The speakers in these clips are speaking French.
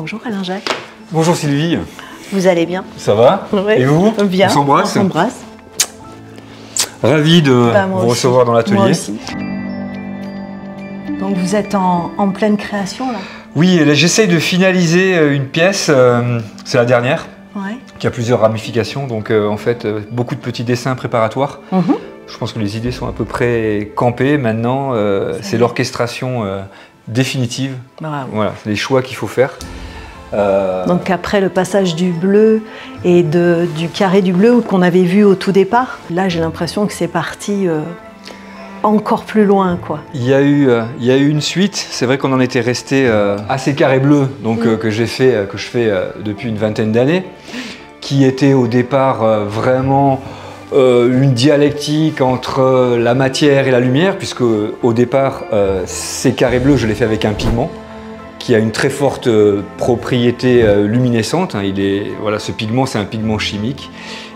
Bonjour Alain Jacques. Bonjour Sylvie. Vous allez bien? Ça va? Ouais. Et vous? Bien. On s'embrasse? On s'embrasse. Ravi de vous recevoir dans l'atelier. Moi aussi. Donc vous êtes en pleine création là? Oui, j'essaye de finaliser une pièce, c'est la dernière, qui a plusieurs ramifications, donc en fait beaucoup de petits dessins préparatoires. Je pense que les idées sont à peu près campées, maintenant c'est l'orchestration définitive. Bravo. Voilà, c'est les choix qu'il faut faire. Donc après le passage du bleu et du carré du bleu qu'on avait vu au tout départ, là j'ai l'impression que c'est parti encore plus loin, quoi. Il y a eu une suite, c'est vrai qu'on en était resté à ces carrés bleus donc, que je fais depuis une vingtaine d'années, qui était au départ vraiment une dialectique entre la matière et la lumière, puisque au départ ces carrés bleus je les fais avec un pigment qui a une très forte propriété luminescente. Voilà, ce pigment, c'est un pigment chimique.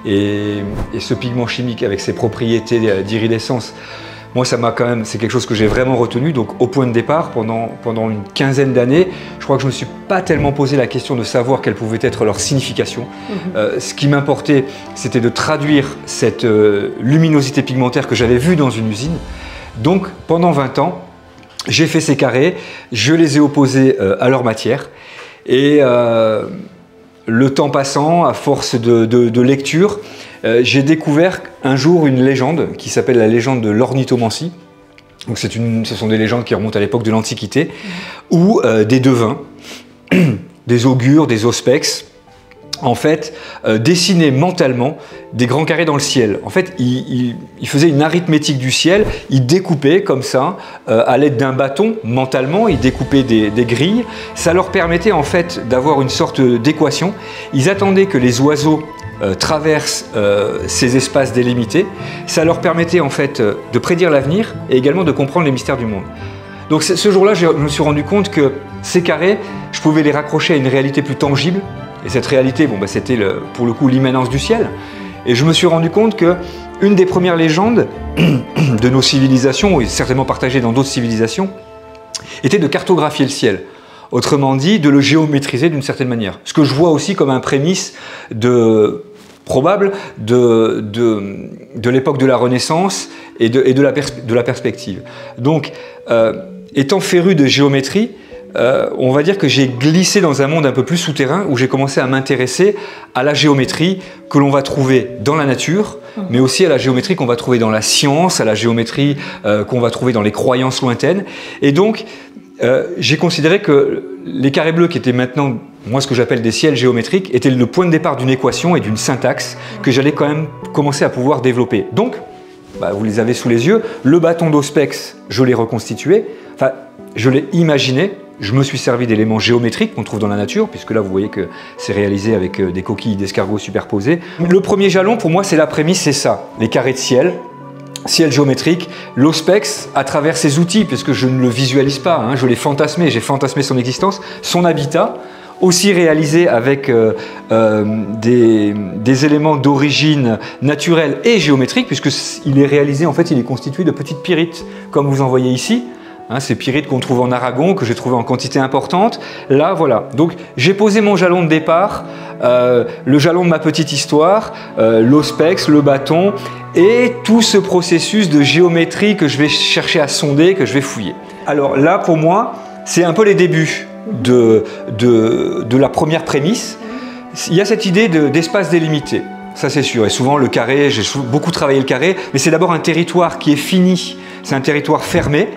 Et ce pigment chimique, avec ses propriétés d'iridescence, moi, c'est quelque chose que j'ai vraiment retenu. Donc, au point de départ, pendant une quinzaine d'années, je crois que je ne me suis pas tellement posé la question de savoir quelle pouvait être leur signification. Ce qui m'importait, c'était de traduire cette luminosité pigmentaire que j'avais vue dans une usine. Donc, pendant 20 ans, j'ai fait ces carrés, je les ai opposés à leur matière et le temps passant, à force de lecture, j'ai découvert un jour une légende qui s'appelle la légende de l'ornithomancie. Donc ce sont des légendes qui remontent à l'époque de l'Antiquité, où des devins, des augures, des auspex, en fait, dessinaient mentalement des grands carrés dans le ciel. En fait, ils faisaient une arithmétique du ciel, ils découpaient comme ça, à l'aide d'un bâton, mentalement, ils découpaient des grilles. Ça leur permettait en fait d'avoir une sorte d'équation. Ils attendaient que les oiseaux traversent ces espaces délimités. Ça leur permettait en fait de prédire l'avenir et également de comprendre les mystères du monde. Donc ce jour-là, je me suis rendu compte que ces carrés, je pouvais les raccrocher à une réalité plus tangible. Et cette réalité, c'était pour le coup l'immanence du ciel. Et je me suis rendu compte qu'une des premières légendes de nos civilisations, et certainement partagée dans d'autres civilisations, était de cartographier le ciel. Autrement dit, de le géométriser d'une certaine manière. Ce que je vois aussi comme un prémisse probable de l'époque de la Renaissance et de la perspective. Donc, étant féru de géométrie, on va dire que j'ai glissé dans un monde un peu plus souterrain où j'ai commencé à m'intéresser à la géométrie que l'on va trouver dans la nature, mais aussi à la géométrie qu'on va trouver dans la science, à la géométrie qu'on va trouver dans les croyances lointaines. Et donc, j'ai considéré que les carrés bleus qui étaient maintenant, moi ce que j'appelle des ciels géométriques, étaient le point de départ d'une équation et d'une syntaxe que j'allais quand même commencer à pouvoir développer. Donc, vous les avez sous les yeux, le bâton d'Auspex, je l'ai reconstitué, enfin, je l'ai imaginé. Je me suis servi d'éléments géométriques qu'on trouve dans la nature, puisque là vous voyez que c'est réalisé avec des coquilles d'escargots superposées. Le premier jalon pour moi c'est la prémisse, c'est ça, les carrés de ciel géométrique, l'Auspex à travers ses outils, puisque je ne le visualise pas, je l'ai fantasmé, j'ai fantasmé son existence, son habitat, aussi réalisé avec des éléments d'origine naturelle et géométrique, puisqu'il est réalisé, en fait il est constitué de petites pyrites, comme vous en voyez ici. Ces pyrites qu'on trouve en Aragon, que j'ai trouvé en quantité importante. Là, voilà. Donc, j'ai posé mon jalon de départ, le jalon de ma petite histoire, l'Auspex, le bâton, et tout ce processus de géométrie que je vais chercher à sonder, que je vais fouiller. Alors là, pour moi, c'est un peu les débuts de la première prémisse. Il y a cette idée d'espace délimité. Ça, c'est sûr. Et souvent, le carré, j'ai beaucoup travaillé le carré, mais c'est d'abord un territoire qui est fini. C'est un territoire fermé.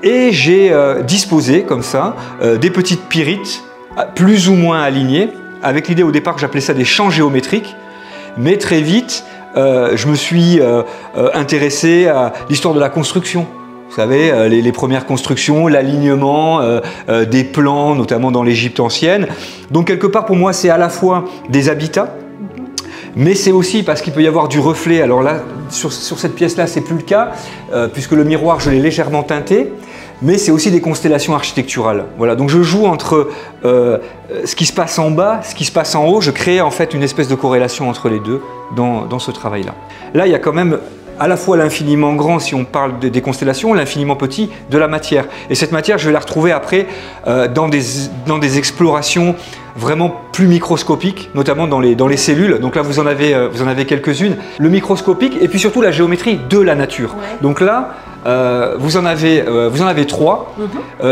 Et j'ai disposé comme ça des petites pyrites plus ou moins alignées, avec l'idée au départ que j'appelais ça des champs géométriques, mais très vite je me suis intéressé à l'histoire de la construction. Vous savez, les premières constructions, l'alignement des plans, notamment dans l'Égypte ancienne. Donc quelque part pour moi c'est à la fois des habitats, mais c'est aussi parce qu'il peut y avoir du reflet. Alors là, sur cette pièce-là, c'est plus le cas, puisque le miroir, je l'ai légèrement teinté, mais c'est aussi des constellations architecturales. Voilà, donc je joue entre ce qui se passe en bas, ce qui se passe en haut. Je crée en fait une espèce de corrélation entre les deux dans ce travail-là. Là, il y a quand même à la fois l'infiniment grand, si on parle des constellations, l'infiniment petit de la matière. Et cette matière, je vais la retrouver après dans des explorations vraiment plus microscopiques, notamment dans les cellules. Donc là, vous en avez quelques-unes. Le microscopique et puis surtout la géométrie de la nature. Ouais. Donc là, vous en avez 3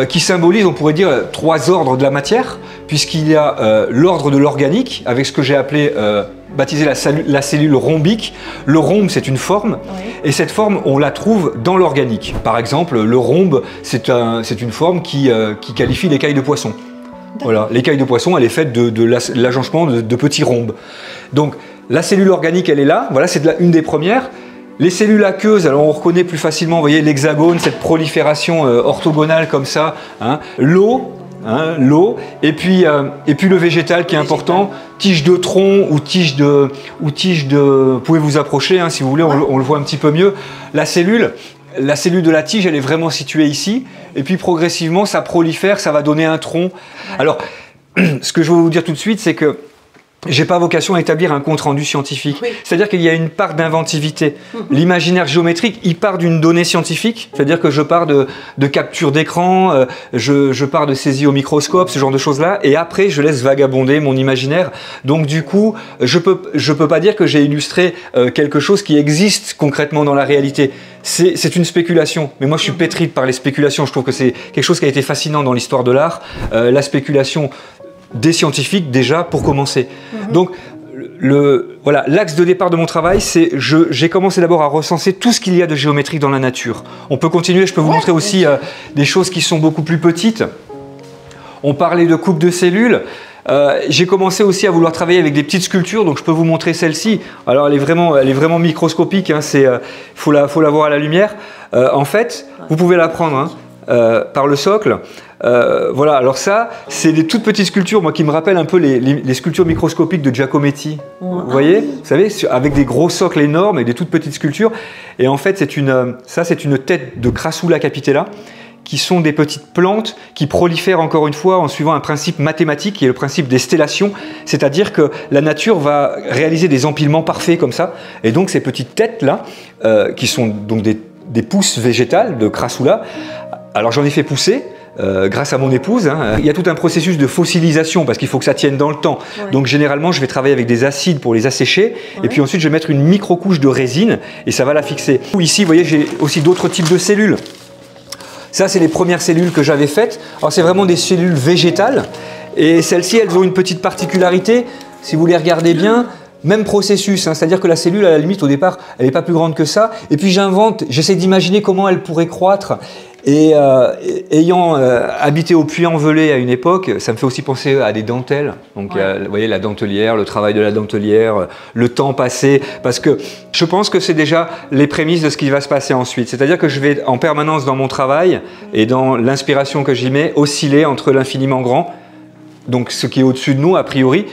qui symbolisent, on pourrait dire, 3 ordres de la matière, puisqu'il y a l'ordre de l'organique, avec ce que j'ai appelé baptisé la cellule rhombique. Le rhombe, c'est une forme, et cette forme, on la trouve dans l'organique. Par exemple, le rhombe, c'est une forme qui qualifie l'écaille de poisson. Voilà, l'écaille de poisson, elle est faite de l'agencement de petits rhombes. Donc, la cellule organique, elle est là. Voilà, c'est une des premières. Les cellules aqueuses, alors on reconnaît plus facilement, vous voyez, l'hexagone, cette prolifération orthogonale comme ça. Hein. L'eau, et puis le végétal qui est important, tige de tronc ou tige de... Vous pouvez vous approcher, hein, si vous voulez, on le voit un petit peu mieux. La cellule de la tige, elle est vraiment située ici, et puis progressivement, ça prolifère, ça va donner un tronc. Alors, ce que je veux vous dire tout de suite, c'est que j'ai pas vocation à établir un compte-rendu scientifique. Oui. C'est-à-dire qu'il y a une part d'inventivité. L'imaginaire géométrique, il part d'une donnée scientifique. C'est-à-dire que je pars de capture d'écran, je pars de saisie au microscope, ce genre de choses-là. Et après, je laisse vagabonder mon imaginaire. Donc du coup, je peux pas dire que j'ai illustré quelque chose qui existe concrètement dans la réalité. C'est une spéculation. Mais moi, je suis pétri par les spéculations. Je trouve que c'est quelque chose qui a été fascinant dans l'histoire de l'art. La spéculation des scientifiques déjà pour commencer. Donc voilà, l'axe de départ de mon travail, c'est j'ai commencé d'abord à recenser tout ce qu'il y a de géométrique dans la nature. On peut continuer, je peux vous montrer aussi des choses qui sont beaucoup plus petites. On parlait de coupe de cellules. J'ai commencé aussi à vouloir travailler avec des petites sculptures, donc je peux vous montrer celle-ci. Alors elle est vraiment microscopique, hein, faut la voir à la lumière. En fait, vous pouvez la prendre par le socle. Voilà, alors ça, c'est des toutes petites sculptures, moi qui me rappellent un peu les sculptures microscopiques de Giacometti. Vous voyez, vous savez, avec des gros socles énormes et des toutes petites sculptures. Et en fait, c'est une tête de Crassula capitella, qui sont des petites plantes qui prolifèrent encore une fois en suivant un principe mathématique qui est le principe des stellations, c'est-à-dire que la nature va réaliser des empilements parfaits comme ça. Et donc ces petites têtes-là, qui sont donc des pousses végétales de Crassula, alors j'en ai fait pousser, grâce à mon épouse, hein. Il y a tout un processus de fossilisation parce qu'il faut que ça tienne dans le temps. Ouais. Donc généralement, je vais travailler avec des acides pour les assécher et puis ensuite je vais mettre une micro-couche de résine et ça va la fixer. Ici, vous voyez, j'ai aussi d'autres types de cellules. Ça, c'est les premières cellules que j'avais faites. Alors c'est vraiment des cellules végétales et celles-ci, elles ont une petite particularité. Si vous les regardez bien, même processus, hein, c'est-à-dire que la cellule, à la limite, au départ, elle n'est pas plus grande que ça. Et puis j'essaie d'imaginer comment elle pourrait croître. Et ayant habité au Puy-en-Velay à une époque, ça me fait aussi penser à des dentelles. Donc, vous voyez, la dentelière, le travail de la dentelière, le temps passé. Parce que je pense que c'est déjà les prémices de ce qui va se passer ensuite. C'est-à-dire que je vais en permanence dans mon travail et dans l'inspiration que j'y mets, osciller entre l'infiniment grand, donc ce qui est au-dessus de nous a priori,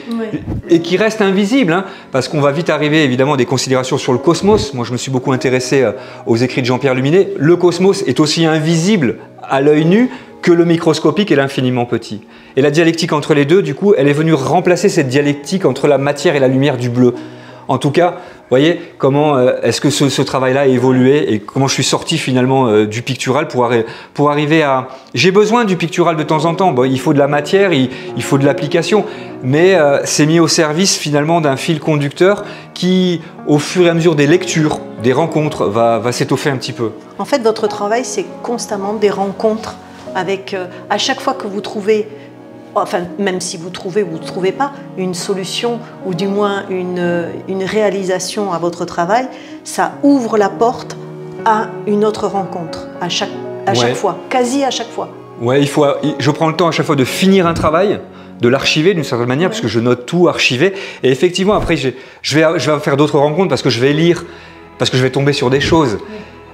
et qui reste invisible, hein, parce qu'on va vite arriver évidemment à des considérations sur le cosmos. Moi je me suis beaucoup intéressé aux écrits de Jean-Pierre Luminet. Le cosmos est aussi invisible à l'œil nu que le microscopique et l'infiniment petit. Et la dialectique entre les deux, du coup, elle est venue remplacer cette dialectique entre la matière et la lumière du bleu. En tout cas, vous voyez comment est-ce que ce travail-là a évolué et comment je suis sorti finalement du pictural pour arriver à... J'ai besoin du pictural de temps en temps, bon, il faut de la matière, il faut de l'application, mais c'est mis au service finalement d'un fil conducteur qui, au fur et à mesure des lectures, des rencontres, va s'étoffer un petit peu. En fait, votre travail, c'est constamment des rencontres avec, à chaque fois que vous trouvez... Enfin, même si vous trouvez ou vous ne trouvez pas une solution ou du moins une réalisation à votre travail, ça ouvre la porte à une autre rencontre à chaque fois, quasi à chaque fois. Ouais, je prends le temps à chaque fois de finir un travail, de l'archiver d'une certaine manière, parce que je note tout archivé. Et effectivement, après, je vais faire d'autres rencontres parce que je vais lire, parce que je vais tomber sur des choses.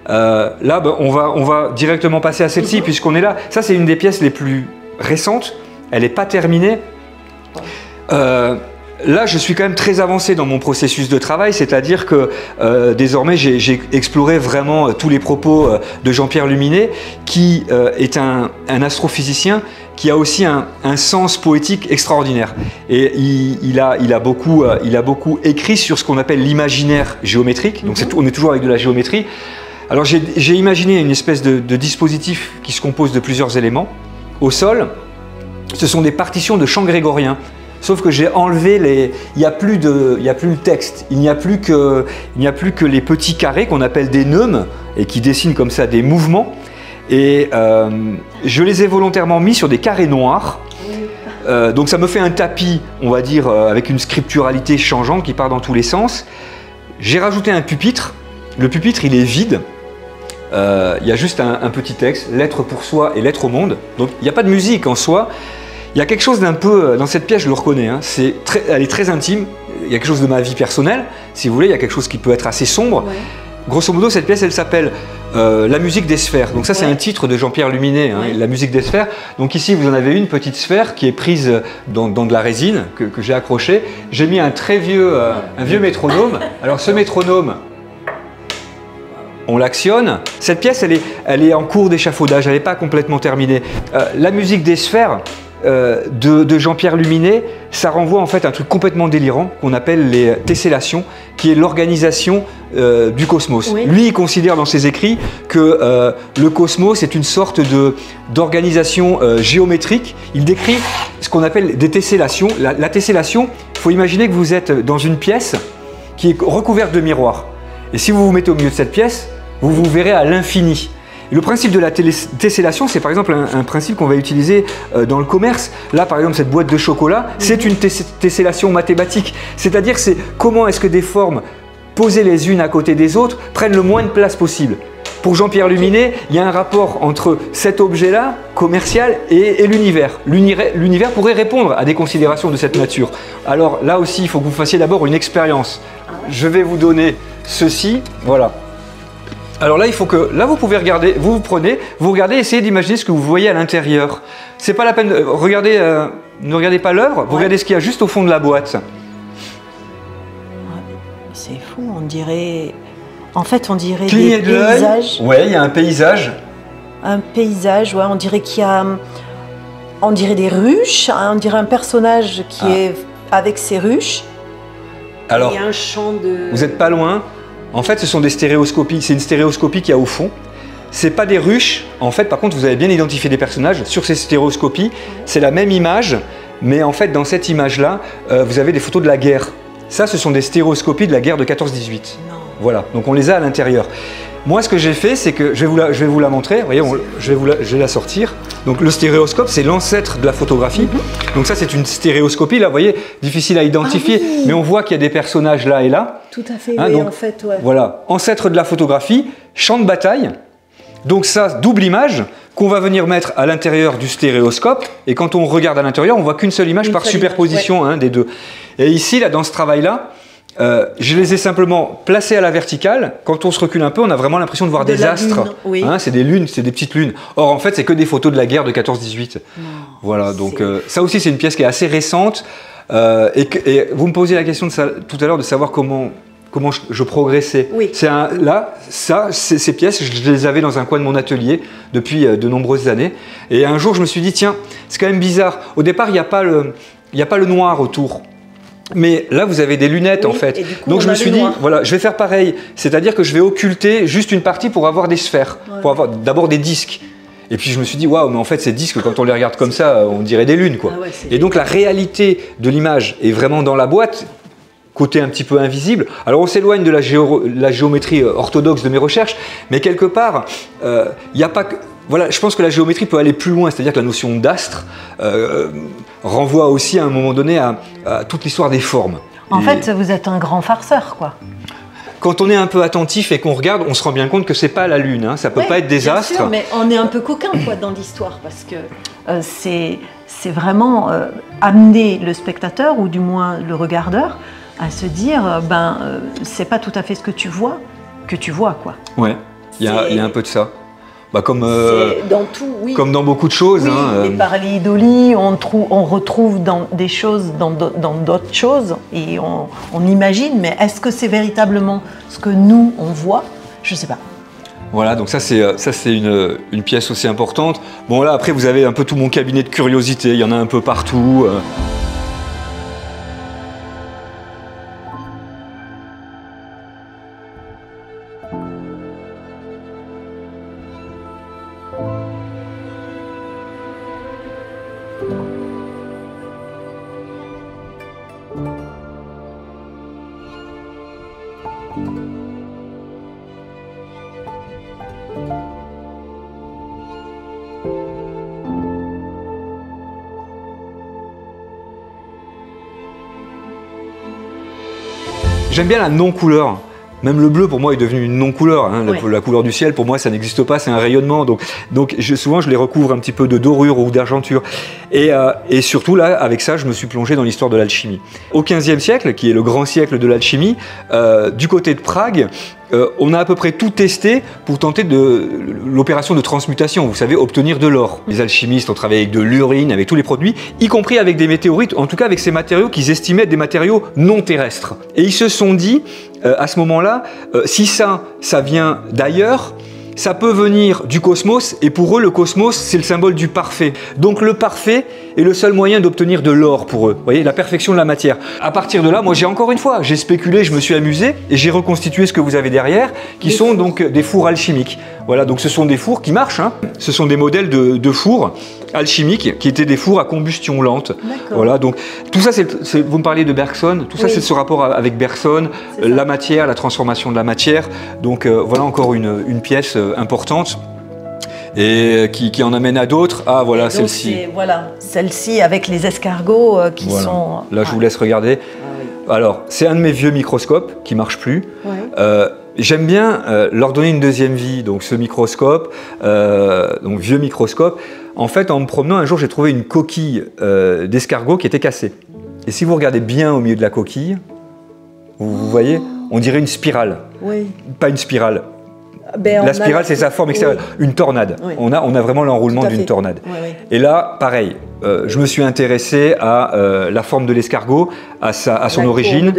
Là, ben, on va directement passer à celle-ci puisqu'on est là. Ça, c'est une des pièces les plus récentes. Elle n'est pas terminée. là, je suis quand même très avancé dans mon processus de travail, c'est-à-dire que désormais, j'ai exploré vraiment tous les propos de Jean-Pierre Luminet, qui est un astrophysicien qui a aussi un sens poétique extraordinaire. Et il a beaucoup écrit sur ce qu'on appelle l'imaginaire géométrique, donc on est toujours avec de la géométrie. Alors j'ai imaginé une espèce de dispositif qui se compose de plusieurs éléments. Au sol, ce sont des partitions de chants grégoriens. Sauf que j'ai enlevé il n'y a plus le texte, il n'y a plus que les petits carrés qu'on appelle des neumes et qui dessinent comme ça des mouvements. Et je les ai volontairement mis sur des carrés noirs. Donc ça me fait un tapis, on va dire, avec une scripturalité changeante qui part dans tous les sens. J'ai rajouté un pupitre. Le pupitre, il est vide. Il y a juste un petit texte, lettre pour soi et lettre au monde. Donc il n'y a pas de musique en soi. Il y a quelque chose d'un peu, dans cette pièce je le reconnais, hein, elle est très intime, il y a quelque chose de ma vie personnelle, si vous voulez, il y a quelque chose qui peut être assez sombre. Ouais. Grosso modo, cette pièce, elle s'appelle La musique des sphères. Donc ça, c'est un titre de Jean-Pierre Luminet, hein, La musique des sphères. Donc ici, vous en avez une petite sphère qui est prise dans de la résine, que j'ai accrochée. J'ai mis un très vieux, un vieux métronome. Alors ce métronome, on l'actionne. Cette pièce, elle est en cours d'échafaudage, elle n'est pas complètement terminée. La musique des sphères de Jean-Pierre Luminet, ça renvoie en fait à un truc complètement délirant qu'on appelle les tessellations, qui est l'organisation du cosmos. Oui. Lui, il considère dans ses écrits que le cosmos est une sorte d'organisation géométrique. Il décrit ce qu'on appelle des tessellations. La tessellation, il faut imaginer que vous êtes dans une pièce qui est recouverte de miroirs. Et si vous vous mettez au milieu de cette pièce, vous vous verrez à l'infini. Le principe de la tessellation, c'est par exemple un principe qu'on va utiliser dans le commerce. Là, par exemple, cette boîte de chocolat, c'est une tessellation mathématique. C'est-à-dire, c'est comment est-ce que des formes posées les unes à côté des autres prennent le moins de place possible. Pour Jean-Pierre Luminet, il y a un rapport entre cet objet-là, commercial, et l'univers. L'univers pourrait répondre à des considérations de cette nature. Alors là aussi, il faut que vous fassiez d'abord une expérience. Je vais vous donner ceci, voilà. Alors là, il faut que, là vous pouvez regarder, vous prenez, vous regardez, essayez d'imaginer ce que vous voyez à l'intérieur. C'est pas la peine, ne regardez pas l'œuvre, vous regardez ce qu'il y a juste au fond de la boîte. C'est fou, on dirait, en fait on dirait des paysages. Ouais, il y a un paysage. Un paysage, ouais, on dirait qu'il y a, on dirait des ruches, on dirait un personnage qui est avec ses ruches. Alors, il y a un champ de... Vous n'êtes pas loin. En fait, ce sont des stéréoscopies. C'est une stéréoscopie qu'il y a au fond. C'est pas des ruches. En fait, par contre, vous avez bien identifié des personnages. Sur ces stéréoscopies, c'est la même image, mais en fait, dans cette image-là, vous avez des photos de la guerre. Ça, ce sont des stéréoscopies de la guerre de 14-18. Voilà, donc on les a à l'intérieur. Moi, ce que j'ai fait, c'est que je vais vous la montrer. Vous voyez, je vais la sortir. Donc, le stéréoscope, c'est l'ancêtre de la photographie. Donc ça, c'est une stéréoscopie. Là, vous voyez, difficile à identifier, mais on voit qu'il y a des personnages là et là. Tout à fait, oui, donc, en fait, ouais. Voilà, ancêtre de la photographie, champ de bataille. Donc ça, double image qu'on va venir mettre à l'intérieur du stéréoscope. Et quand on regarde à l'intérieur, on voit qu'une seule image par superposition des deux. Et ici, là, dans ce travail-là, je les ai simplement placés à la verticale. Quand on se recule un peu, on a vraiment l'impression de voir des astres. Oui. Hein, c'est des lunes, c'est des petites lunes. Or, en fait, c'est que des photos de la guerre de 14-18. Voilà, donc ça aussi, c'est une pièce qui est assez récente. Et vous me posiez la question tout à l'heure de savoir comment je progressais. Oui. Ces pièces, je les avais dans un coin de mon atelier depuis de nombreuses années. Et un jour, je me suis dit, tiens, c'est quand même bizarre. Au départ, il n'y a pas le noir autour. Mais là, vous avez des lunettes en fait. Donc je me suis dit, voilà, je vais faire pareil. C'est-à-dire que je vais occulter juste une partie pour avoir des sphères, pour avoir d'abord des disques. Et puis je me suis dit, waouh, mais en fait ces disques, quand on les regarde comme ça, on dirait des lunes, quoi. Et donc la réalité de l'image est vraiment dans la boîte, côté un petit peu invisible. Alors on s'éloigne de la géométrie orthodoxe de mes recherches, mais quelque part, il n'y a pas que... Voilà, je pense que la géométrie peut aller plus loin, c'est-à-dire que la notion d'astre renvoie aussi à un moment donné à toute l'histoire des formes. En fait, vous êtes un grand farceur, quoi. Quand on est un peu attentif et qu'on regarde, on se rend bien compte que c'est pas la Lune, hein, ça peut pas être des astres. Sûr, mais on est un peu coquin, quoi, dans l'histoire, parce que c'est vraiment amener le spectateur, ou du moins le regardeur, à se dire, c'est pas tout à fait ce que tu vois, quoi. Ouais, il y a un peu de ça. bah, comme, dans tout, oui. Comme dans beaucoup de choses. Oui, hein, les pareidolie, on retrouve dans des choses, dans d'autres choses, et on imagine, mais est-ce que c'est véritablement ce que nous, on voit? Je ne sais pas. Voilà, donc ça c'est une pièce aussi importante. Bon là, après vous avez un peu tout mon cabinet de curiosité, il y en a un peu partout. J'aime bien la non-couleur. Même le bleu, pour moi, est devenu une non-couleur. Hein. Oui. La couleur du ciel, pour moi, ça n'existe pas, c'est un rayonnement. Donc souvent, je les recouvre un petit peu de dorure ou d'argenture. Et surtout, là, avec ça, je me suis plongé dans l'histoire de l'alchimie. Au XVe siècle, qui est le grand siècle de l'alchimie, du côté de Prague, on a à peu près tout testé pour tenter l'opération de transmutation, vous savez, obtenir de l'or. Les alchimistes ont travaillé avec de l'urine, avec tous les produits, y compris avec des météorites, en tout cas avec ces matériaux qu'ils estimaient être des matériaux non terrestres. Et ils se sont dit, à ce moment-là, si ça vient d'ailleurs, ça peut venir du cosmos, et pour eux, le cosmos, c'est le symbole du parfait. Donc le parfait est le seul moyen d'obtenir de l'or pour eux. Vous voyez, la perfection de la matière. À partir de là, moi, j'ai spéculé, je me suis amusé, et j'ai reconstitué ce que vous avez derrière, qui sont donc des fours alchimiques. Voilà, donc ce sont des fours qui marchent, hein. Ce sont des modèles de fours alchimiques, qui étaient des fours à combustion lente. Voilà, donc tout ça, vous me parliez de Bergson, tout ça, c'est ce rapport avec Bergson, la matière, la transformation de la matière. Donc voilà encore une pièce importante et qui en amène à d'autres. Ah voilà, celle-ci. Voilà, celle-ci avec les escargots qui sont... Là, je vous laisse regarder. Alors, c'est un de mes vieux microscopes qui ne marche plus. J'aime bien leur donner une deuxième vie, donc ce microscope, donc vieux microscope. En fait, en me promenant un jour, j'ai trouvé une coquille d'escargot qui était cassée. Et si vous regardez bien au milieu de la coquille, vous voyez, on dirait une spirale. Pas une spirale. La spirale, c'est sa forme extérieure, une tornade. On a vraiment l'enroulement d'une tornade. Et là, pareil, je me suis intéressé à la forme de l'escargot, à son origine,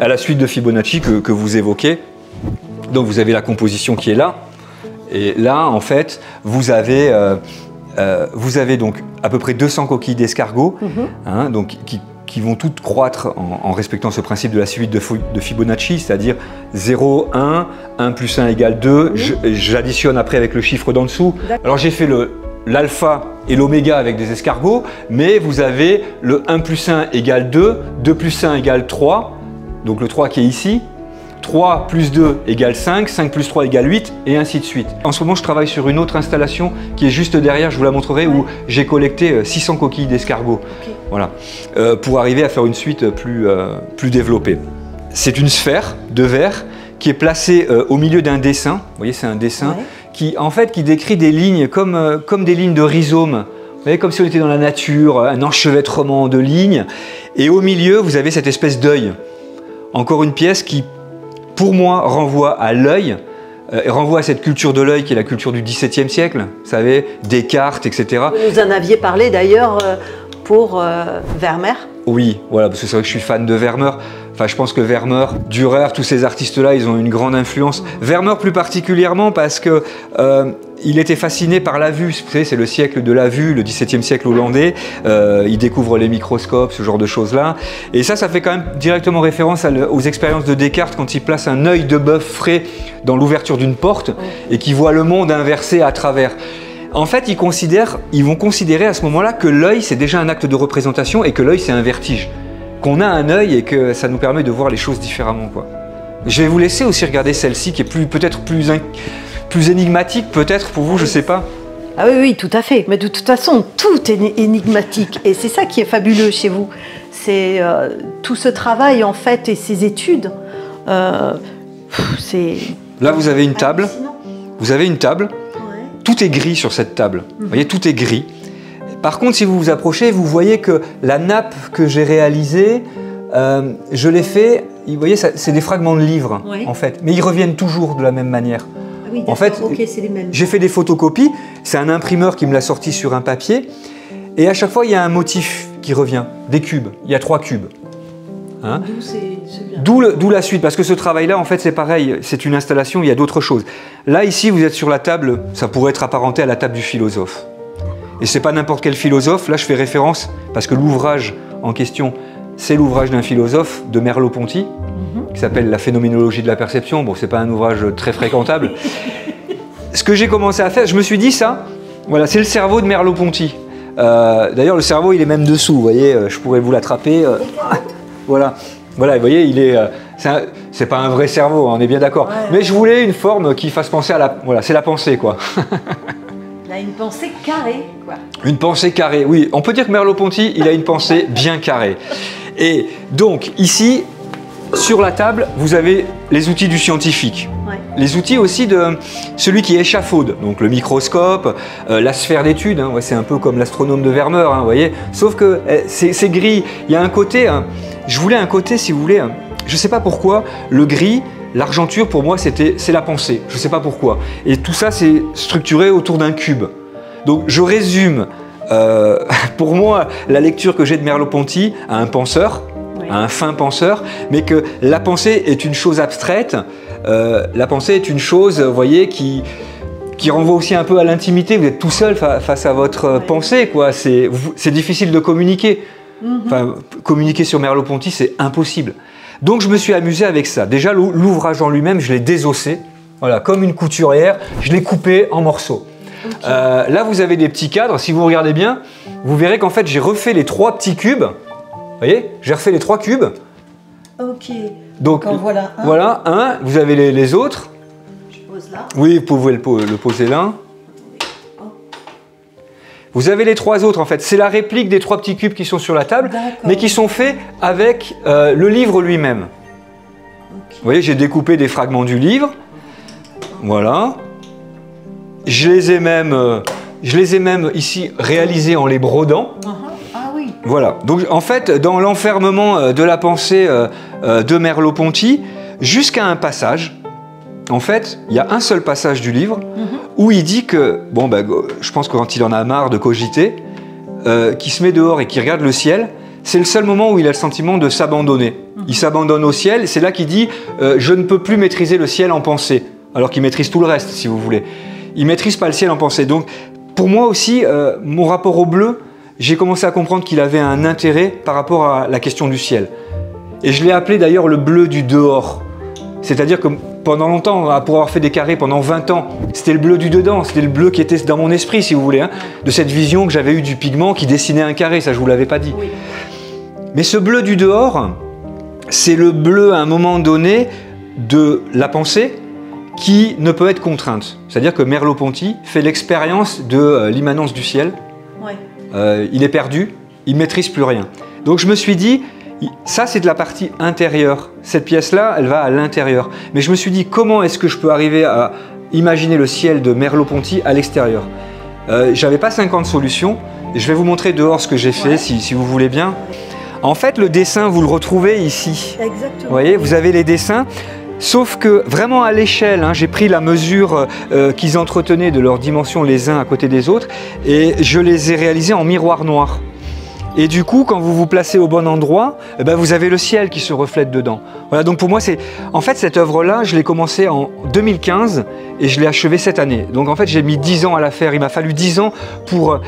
à la suite de Fibonacci que vous évoquez. Donc vous avez la composition qui est là. Et là, en fait, vous avez donc à peu près 200 coquilles d'escargots, hein, donc qui vont toutes croître en respectant ce principe de la suite de Fibonacci, c'est-à-dire 0, 1, 1 plus 1 égale 2, j'additionne après avec le chiffre d'en dessous. Alors j'ai fait l'alpha et l'oméga avec des escargots, mais vous avez le 1 plus 1 égale 2, 2 plus 1 égale 3, donc le 3 qui est ici, 3 plus 2 égale 5, 5 plus 3 égale 8, et ainsi de suite. En ce moment, je travaille sur une autre installation qui est juste derrière, je vous la montrerai, où j'ai collecté 600 coquilles d'escargots. Voilà, pour arriver à faire une suite plus développée. C'est une sphère de verre qui est placée au milieu d'un dessin. Vous voyez, c'est un dessin qui décrit des lignes comme des lignes de rhizome. Vous voyez, comme si on était dans la nature, un enchevêtrement de lignes. Et au milieu, vous avez cette espèce d'œil. Encore une pièce qui, pour moi, renvoie à l'œil, renvoie à cette culture de l'œil qui est la culture du XVIIe siècle, vous savez, Descartes, etc. Vous en aviez parlé d'ailleurs pour Vermeer. Oui, voilà, parce que c'est vrai que je suis fan de Vermeer. Enfin, je pense que Vermeer, Dürer, tous ces artistes-là, ils ont une grande influence. Vermeer plus particulièrement parce que il était fasciné par la vue. Vous savez, c'est le siècle de la vue, le XVIIe siècle hollandais. Il découvre les microscopes, ce genre de choses-là. Et ça fait quand même directement référence aux expériences de Descartes quand il place un œil de bœuf frais dans l'ouverture d'une porte et qui voit le monde inversé à travers. En fait, ils vont considérer à ce moment-là que l'œil, c'est déjà un acte de représentation et que l'œil, c'est un vertige. Qu'on a un œil et que ça nous permet de voir les choses différemment, quoi. Je vais vous laisser aussi regarder celle-ci qui est peut-être plus énigmatique, peut-être pour vous, je sais pas. Ah oui, tout à fait. Mais de toute façon, tout est énigmatique. Et c'est ça qui est fabuleux chez vous. C'est tout ce travail, en fait, et ces études. C'est... Là, vous avez une table. Vous avez une table. Tout est gris sur cette table. Vous voyez, tout est gris. Par contre, si vous vous approchez, vous voyez que la nappe que j'ai réalisée, je l'ai fait, vous voyez, c'est des fragments de livres, en fait. Mais ils reviennent toujours de la même manière. oui, en fait, okay, c'est les mêmes. J'ai fait des photocopies, c'est un imprimeur qui me l'a sorti sur un papier, et à chaque fois il y a un motif qui revient, des cubes, il y a 3 cubes. Hein? D'où la suite, parce que ce travail-là, en fait, c'est pareil, c'est une installation, il y a d'autres choses. Là, ici, vous êtes sur la table, ça pourrait être apparenté à la table du philosophe. Et c'est pas n'importe quel philosophe, là je fais référence, parce que l'ouvrage en question, c'est l'ouvrage d'un philosophe, de Merleau-Ponty, qui s'appelle La phénoménologie de la perception. Bon, c'est pas un ouvrage très fréquentable. Ce que j'ai commencé à faire, je me suis dit ça, voilà, c'est le cerveau de Merleau-Ponty. D'ailleurs, le cerveau, il est même dessous, vous voyez, je pourrais vous l'attraper. Voilà, voilà, vous voyez, il est... c'est pas un vrai cerveau, on est bien d'accord. Ouais, mais je voulais une forme qui fasse penser à la... Voilà, c'est la pensée, quoi. Il a une pensée carrée, quoi. Une pensée carrée, oui. On peut dire que Merleau-Ponty, il a une pensée bien carrée. Et donc, ici, sur la table, vous avez les outils du scientifique. Ouais. Les outils aussi de celui qui échafaude, donc le microscope, la sphère d'étude, hein, ouais, c'est un peu comme l'astronome de Vermeer, hein, vous voyez. Sauf que c'est gris. Il y a un côté, hein, je voulais un côté, si vous voulez, hein, je ne sais pas pourquoi, le gris, l'argenture pour moi c'est la pensée, je ne sais pas pourquoi. Et tout ça c'est structuré autour d'un cube. Donc je résume, pour moi, la lecture que j'ai de Merleau-Ponty à un penseur, oui, à un fin penseur, mais que la pensée est une chose abstraite, la pensée est une chose, vous voyez, qui renvoie aussi un peu à l'intimité. Vous êtes tout seul face à votre pensée, quoi. C'est difficile de communiquer. Enfin, communiquer sur Merleau-Ponty, c'est impossible. Donc je me suis amusé avec ça. Déjà, l'ouvrage en lui-même, je l'ai désossé, voilà, comme une couturière, je l'ai coupé en morceaux. Okay. Là, vous avez des petits cadres. Si vous regardez bien, vous verrez qu'en fait, j'ai refait les 3 petits cubes. Vous voyez, j'ai refait les 3 cubes. Ok. Donc voilà un. Voilà un. Vous avez les autres. Je pose là. Oui, vous pouvez le poser là. Vous avez les 3 autres, en fait. C'est la réplique des 3 petits cubes qui sont sur la table, mais qui sont faits avec le livre lui-même. Okay. Vous voyez, j'ai découpé des fragments du livre. Voilà. Je les ai même ici réalisés en les brodant. Ah oui. Voilà. Donc, en fait, dans l'enfermement de la pensée de Merleau-Ponty, jusqu'à un passage, en fait, il y a un seul passage du livre où il dit que, bon, ben, je pense que quand il en a marre de cogiter, qu'il se met dehors et qu'il regarde le ciel, c'est le seul moment où il a le sentiment de s'abandonner. Il s'abandonne au ciel, c'est là qu'il dit je ne peux plus maîtriser le ciel en pensée, alors qu'il maîtrise tout le reste, si vous voulez. Il ne maîtrise pas le ciel en pensée. Donc, pour moi aussi, mon rapport au bleu, j'ai commencé à comprendre qu'il avait un intérêt par rapport à la question du ciel. Et je l'ai appelé d'ailleurs le bleu du dehors. C'est-à-dire que pendant longtemps, pour avoir fait des carrés pendant 20 ans, c'était le bleu du dedans, c'était le bleu qui était dans mon esprit, si vous voulez, hein, de cette vision que j'avais eue du pigment qui dessinait un carré, ça je ne vous l'avais pas dit. Oui. Mais ce bleu du dehors, c'est le bleu à un moment donné de la pensée qui ne peut être contrainte. C'est-à-dire que Merleau-Ponty fait l'expérience de l'immanence du ciel, ouais. Il est perdu, il ne maîtrise plus rien. Donc je me suis dit, ça c'est de la partie intérieure, cette pièce-là elle va à l'intérieur. Mais je me suis dit comment est-ce que je peux arriver à imaginer le ciel de Merleau-Ponty à l'extérieur. J'avais pas 50 solutions, et je vais vous montrer dehors ce que j'ai fait, ouais. si vous voulez bien. En fait le dessin vous le retrouvez ici. Exactement. Vous voyez, vous avez les dessins, sauf que vraiment à l'échelle, hein, j'ai pris la mesure qu'ils entretenaient de leurs dimensions les uns à côté des autres, et je les ai réalisés en miroir noir. Et du coup, quand vous vous placez au bon endroit, eh ben vous avez le ciel qui se reflète dedans. Voilà, donc pour moi, c'est... En fait, cette œuvre-là, je l'ai commencée en 2015 et je l'ai achevée cette année. Donc en fait, j'ai mis 10 ans à la faire. Il m'a fallu 10 ans pour...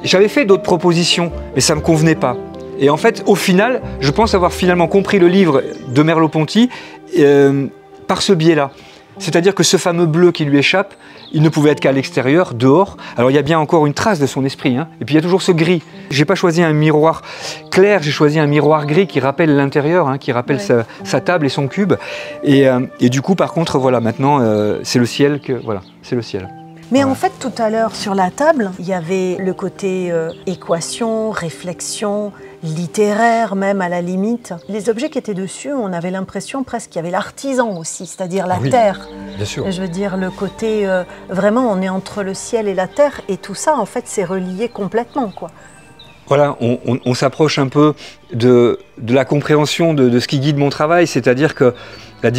J'avais fait d'autres propositions, mais ça ne me convenait pas. Et en fait, au final, je pense avoir finalement compris le livre de Merleau-Ponty par ce biais-là. C'est-à-dire que ce fameux bleu qui lui échappe, il ne pouvait être qu'à l'extérieur, dehors. Alors il y a bien encore une trace de son esprit, hein. Et puis il y a toujours ce gris. J'ai pas choisi un miroir clair, j'ai choisi un miroir gris qui rappelle l'intérieur, hein, qui rappelle ouais. sa table et son cube. Et du coup, par contre, voilà, maintenant, c'est le ciel que... Voilà, c'est le ciel. Mais en fait, tout à l'heure, sur la table, il y avait le côté équation, réflexion, littéraire même à la limite. Les objets qui étaient dessus, on avait l'impression presque qu'il y avait l'artisan aussi, c'est-à-dire la terre. Bien sûr. Et je veux dire, le côté, vraiment, on est entre le ciel et la terre, et tout ça, en fait, c'est relié complètement, quoi. Voilà, on s'approche un peu de la compréhension de ce qui guide mon travail, c'est-à-dire que la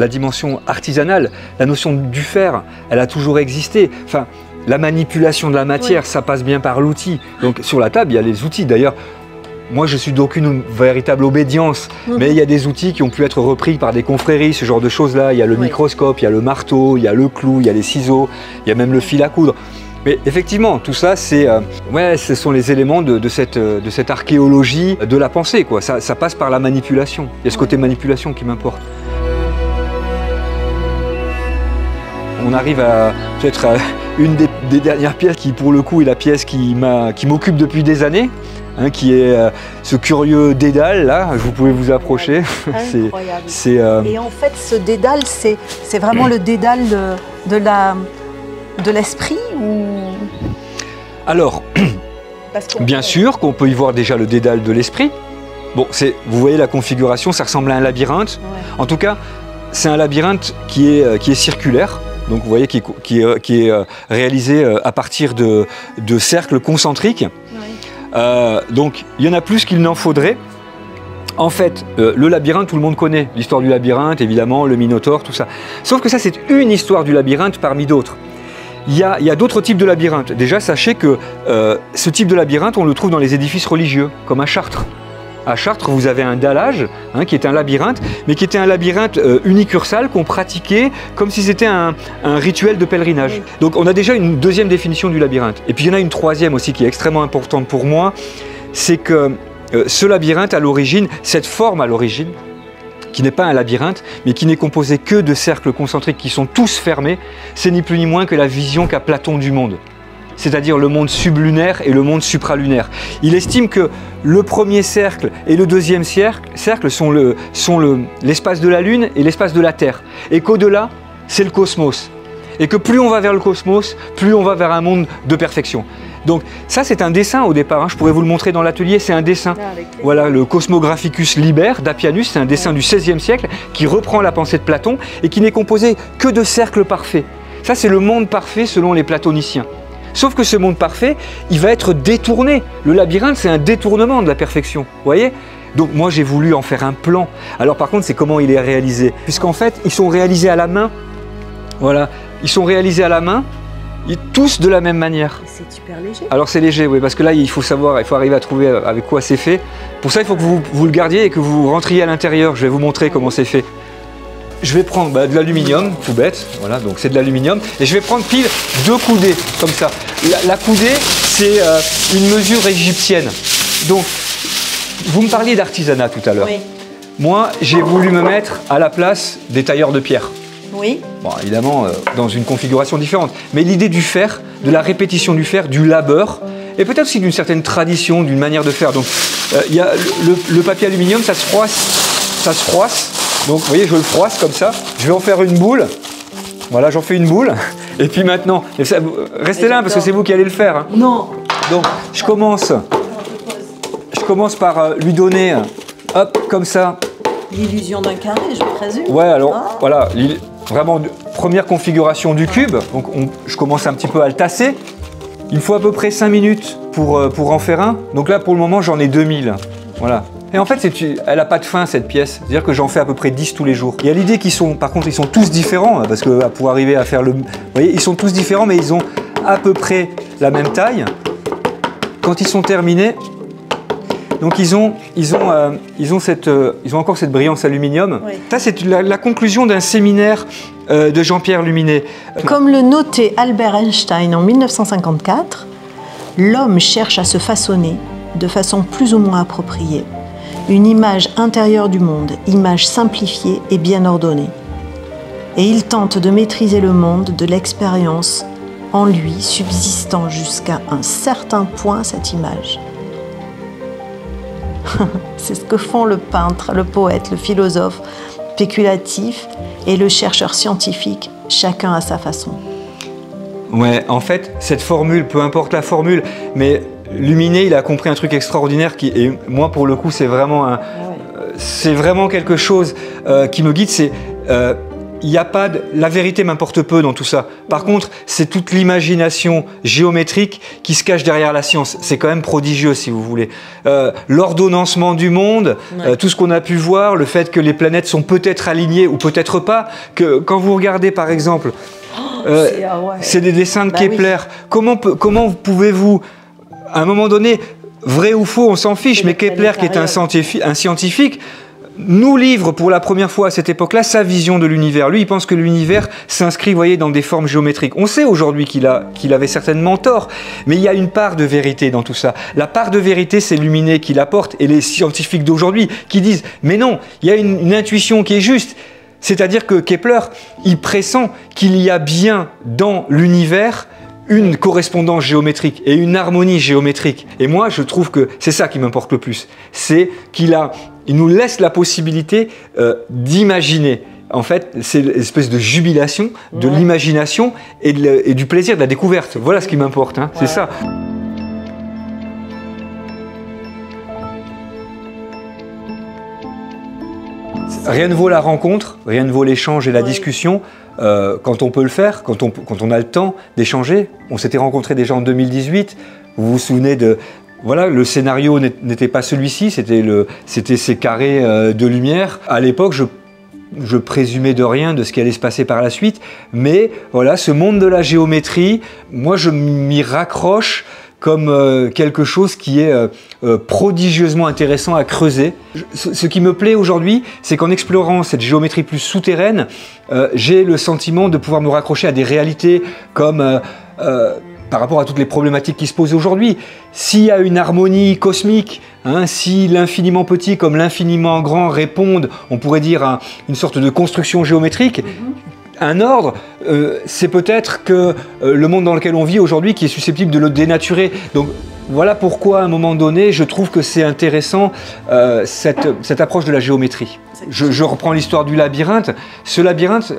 dimension artisanale, la notion du faire, elle a toujours existé. Enfin, la manipulation de la matière, ça passe bien par l'outil. Donc sur la table, il y a les outils. D'ailleurs, moi je suis d'aucune véritable obédience, mais il y a des outils qui ont pu être repris par des confréries, ce genre de choses-là. Il y a le microscope, il y a le marteau, il y a le clou, il y a les ciseaux, il y a même le fil à coudre. Mais effectivement, tout ça, ce sont les éléments de cette archéologie de la pensée, quoi. Ça passe par la manipulation. Il y a ce côté manipulation qui m'importe. On arrive à peut-être une des dernières pièces qui, pour le coup, est la pièce qui m'occupe depuis des années, hein, qui est ce curieux dédale, là, vous pouvez vous approcher. Incroyable. Et en fait, ce dédale, c'est vraiment le dédale de l'esprit ou... Alors, bien sûr qu'on peut y voir déjà le dédale de l'esprit. Bon, vous voyez la configuration, ça ressemble à un labyrinthe. Ouais. En tout cas, c'est un labyrinthe qui est circulaire. Donc vous voyez qui est réalisé à partir de cercles concentriques. Oui. Donc il y en a plus qu'il n'en faudrait. En fait, le labyrinthe, tout le monde connaît. L'histoire du labyrinthe, évidemment, le Minotaure, tout ça. Sauf que ça, c'est une histoire du labyrinthe parmi d'autres. Il y a d'autres types de labyrinthes. Déjà, sachez que ce type de labyrinthe, on le trouve dans les édifices religieux, comme à Chartres. À Chartres, vous avez un dallage, hein, qui est un labyrinthe, mais qui était un labyrinthe unicursal qu'on pratiquait comme si c'était un rituel de pèlerinage. Oui. Donc on a déjà une deuxième définition du labyrinthe. Et puis il y en a une troisième aussi qui est extrêmement importante pour moi, c'est que ce labyrinthe à l'origine, cette forme à l'origine, qui n'est pas un labyrinthe, mais qui n'est composé que de cercles concentriques qui sont tous fermés, c'est ni plus ni moins que la vision qu'a Platon du monde. C'est-à-dire le monde sublunaire et le monde supralunaire. Il estime que le premier cercle et le deuxième cercle sont l'espace de la Lune et l'espace de la Terre. Et qu'au-delà, c'est le cosmos. Et que plus on va vers le cosmos, plus on va vers un monde de perfection. Donc ça, c'est un dessin au départ, hein. Je pourrais vous le montrer dans l'atelier, c'est un dessin. Voilà, le Cosmographicus Liber d'Appianus, c'est un dessin du XVIe siècle qui reprend la pensée de Platon et qui n'est composé que de cercles parfaits. Ça, c'est le monde parfait selon les platoniciens. Sauf que ce monde parfait, il va être détourné. Le labyrinthe, c'est un détournement de la perfection, vous voyez? Donc moi, j'ai voulu en faire un plan. Alors par contre, c'est comment il est réalisé. Puisqu'en fait, ils sont réalisés à la main. Voilà, ils sont réalisés à la main, tous de la même manière. C'est super léger. Alors c'est léger, oui, parce que là, il faut savoir, il faut arriver à trouver avec quoi c'est fait. Pour ça, il faut que vous le gardiez et que vous rentriez à l'intérieur. Je vais vous montrer comment c'est fait. Je vais prendre de l'aluminium, tout bête, voilà, donc c'est de l'aluminium, et je vais prendre pile 2 coudées, comme ça. La coudée, c'est une mesure égyptienne. Donc, vous me parliez d'artisanat tout à l'heure. Oui. Moi, j'ai voulu me mettre à la place des tailleurs de pierre. Oui. Bon, évidemment, dans une configuration différente. Mais l'idée du faire, de la répétition du faire, du labeur, et peut-être aussi d'une certaine tradition, d'une manière de faire. Donc, il y a le papier aluminium, ça se froisse. Donc, vous voyez, je le froisse comme ça. Je vais en faire une boule. Voilà, j'en fais une boule. Et puis maintenant, restez là parce que c'est vous qui allez le faire. Hein. Non. Donc, je commence par lui donner, hop, comme ça. L'illusion d'un carré, je présume. Ouais, alors, voilà, vraiment, première configuration du cube. Donc, je commence un petit peu à le tasser. Il faut à peu près 5 minutes pour en faire un. Donc là, pour le moment, j'en ai 2000. Voilà. Et en fait, elle n'a pas de fin, cette pièce. C'est-à-dire que j'en fais à peu près 10 tous les jours. Il y a l'idée qu'ils sont, par contre, ils sont tous différents, parce que pour arriver à faire le... Vous voyez, ils sont tous différents, mais ils ont à peu près la même taille. Quand ils sont terminés, donc ils ont encore cette brillance aluminium. Oui. Ça, c'est la conclusion d'un séminaire de Jean-Pierre Luminet. Comme le notait Albert Einstein en 1954, l'homme cherche à se façonner de façon plus ou moins appropriée une image intérieure du monde, image simplifiée et bien ordonnée. Et il tente de maîtriser le monde de l'expérience en lui, subsistant jusqu'à un certain point cette image. C'est ce que font le peintre, le poète, le philosophe spéculatif et le chercheur scientifique, chacun à sa façon. Ouais, en fait, cette formule, peu importe la formule, mais Luminet, il a compris un truc extraordinaire et moi, pour le coup, c'est vraiment quelque chose qui me guide. C'est il n'y a pas de... La vérité m'importe peu dans tout ça. Par contre, c'est toute l'imagination géométrique qui se cache derrière la science. C'est quand même prodigieux, si vous voulez. L'ordonnancement du monde, tout ce qu'on a pu voir, le fait que les planètes sont peut-être alignées ou peut-être pas, que quand vous regardez par exemple, c'est des dessins de Kepler. Oui. Comment pouvez-vous, à un moment donné, vrai ou faux, on s'en fiche, mais Kepler, qui est un scientifique, nous livre pour la première fois à cette époque-là sa vision de l'univers. Lui, il pense que l'univers s'inscrit, voyez, dans des formes géométriques. On sait aujourd'hui qu'il avait certainement tort, mais il y a une part de vérité dans tout ça. La part de vérité, c'est Luminet qui l'apporte, et les scientifiques d'aujourd'hui qui disent « mais non, il y a une intuition qui est juste ». C'est-à-dire que Kepler, il pressent qu'il y a bien dans l'univers une correspondance géométrique et une harmonie géométrique. Et moi, je trouve que c'est ça qui m'importe le plus. C'est qu'il nous laisse la possibilité d'imaginer. En fait, c'est l'espèce de jubilation, de l'imagination et du plaisir de la découverte. Voilà ce qui m'importe, hein. C'est ça. Rien ne vaut la rencontre, rien ne vaut l'échange et la discussion. Quand on peut le faire, quand on a le temps d'échanger. On s'était rencontrés déjà en 2018. Vous vous souvenez de... Voilà, le scénario n'était pas celui-ci, c'était ces carrés de lumière. À l'époque, je présumais de rien de ce qui allait se passer par la suite. Mais voilà, ce monde de la géométrie, moi je m'y raccroche comme quelque chose qui est prodigieusement intéressant à creuser. Ce qui me plaît aujourd'hui, c'est qu'en explorant cette géométrie plus souterraine, j'ai le sentiment de pouvoir me raccrocher à des réalités comme par rapport à toutes les problématiques qui se posent aujourd'hui. S'il y a une harmonie cosmique, hein, si l'infiniment petit comme l'infiniment grand répondent, on pourrait dire, à une sorte de construction géométrique, un ordre, c'est peut-être que le monde dans lequel on vit aujourd'hui qui est susceptible de le dénaturer. Donc voilà pourquoi à un moment donné, je trouve que c'est intéressant cette approche de la géométrie. Je reprends l'histoire du labyrinthe. Ce labyrinthe,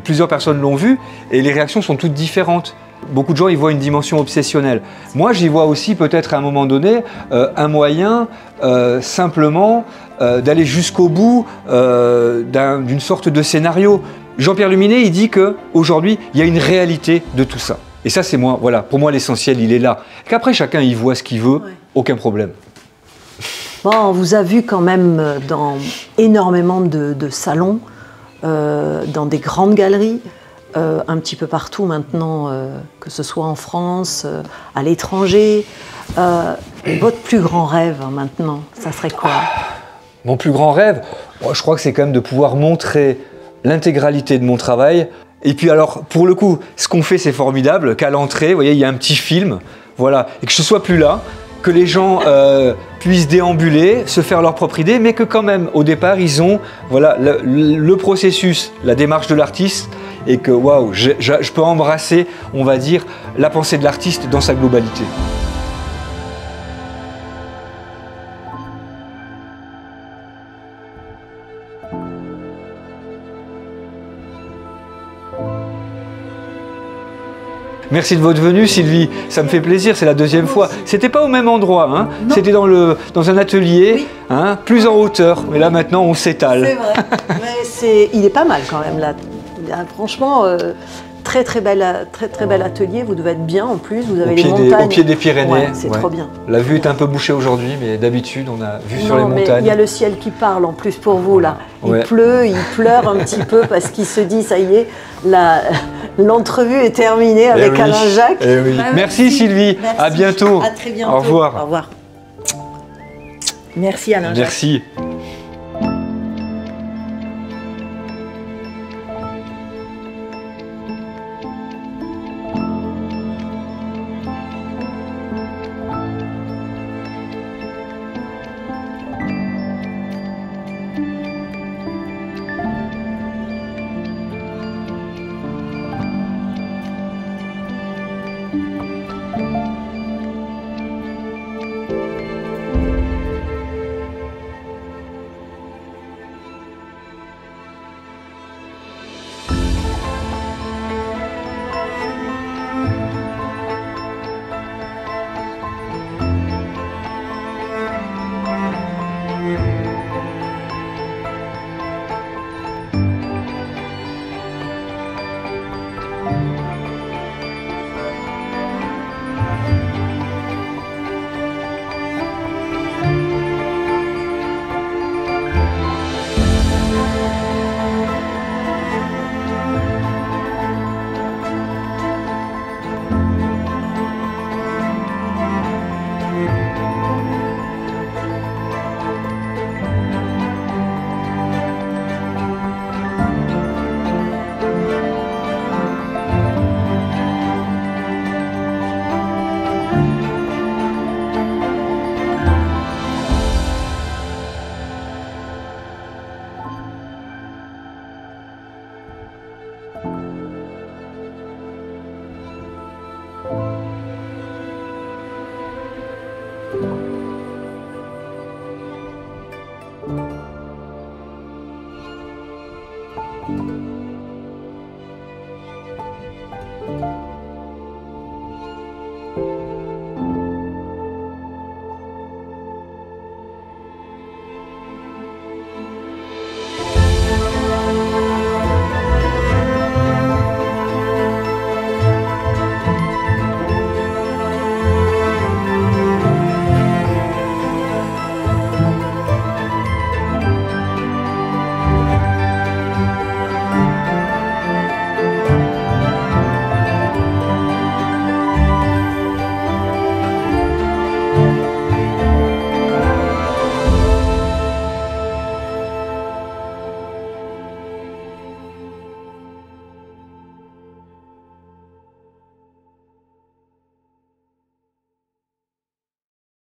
plusieurs personnes l'ont vu et les réactions sont toutes différentes. Beaucoup de gens y voient une dimension obsessionnelle. Moi, j'y vois aussi peut-être à un moment donné un moyen simplement d'aller jusqu'au bout d'une sorte de scénario. Jean-Pierre Luminet, il dit qu'aujourd'hui, il y a une réalité de tout ça. Et ça, c'est moi. Voilà, pour moi, l'essentiel, il est là. Qu'après, chacun y voit ce qu'il veut, aucun problème. Bon, on vous a vu quand même dans énormément de salons, dans des grandes galeries. Un petit peu partout maintenant, que ce soit en France, à l'étranger. Votre plus grand rêve maintenant, ça serait quoi? Mon plus grand rêve, je crois que c'est quand même de pouvoir montrer l'intégralité de mon travail. Et puis alors, pour le coup, ce qu'on fait, c'est formidable, qu'à l'entrée, vous voyez, il y a un petit film, voilà, et que je ne sois plus là, que les gens puissent déambuler, se faire leur propre idée, mais que quand même, au départ, ils ont voilà, le processus, la démarche de l'artiste, et que waouh, je peux embrasser, on va dire, la pensée de l'artiste dans sa globalité. Merci de votre venue, Sylvie. Ça me fait plaisir, c'est la deuxième fois. C'était pas au même endroit, hein. C'était dans un atelier, hein, plus en hauteur. Mais là, maintenant, on s'étale. C'est vrai. Mais il est pas mal quand même, là. Franchement, très bel atelier. Vous devez être bien en plus. Vous avez les montagnes. Au pied des Pyrénées. Ouais, c'est trop bien. La vue est un peu bouchée aujourd'hui, mais d'habitude, on a vu sur les montagnes. Il y a le ciel qui parle en plus pour vous, là. Il pleut, il pleure un petit peu parce qu'il se dit, ça y est, l'entrevue est terminée avec Alain Jacques. Merci Sylvie, merci. À bientôt. À très bientôt. Au revoir. Au revoir. Merci Alain Jacques. Merci. vous.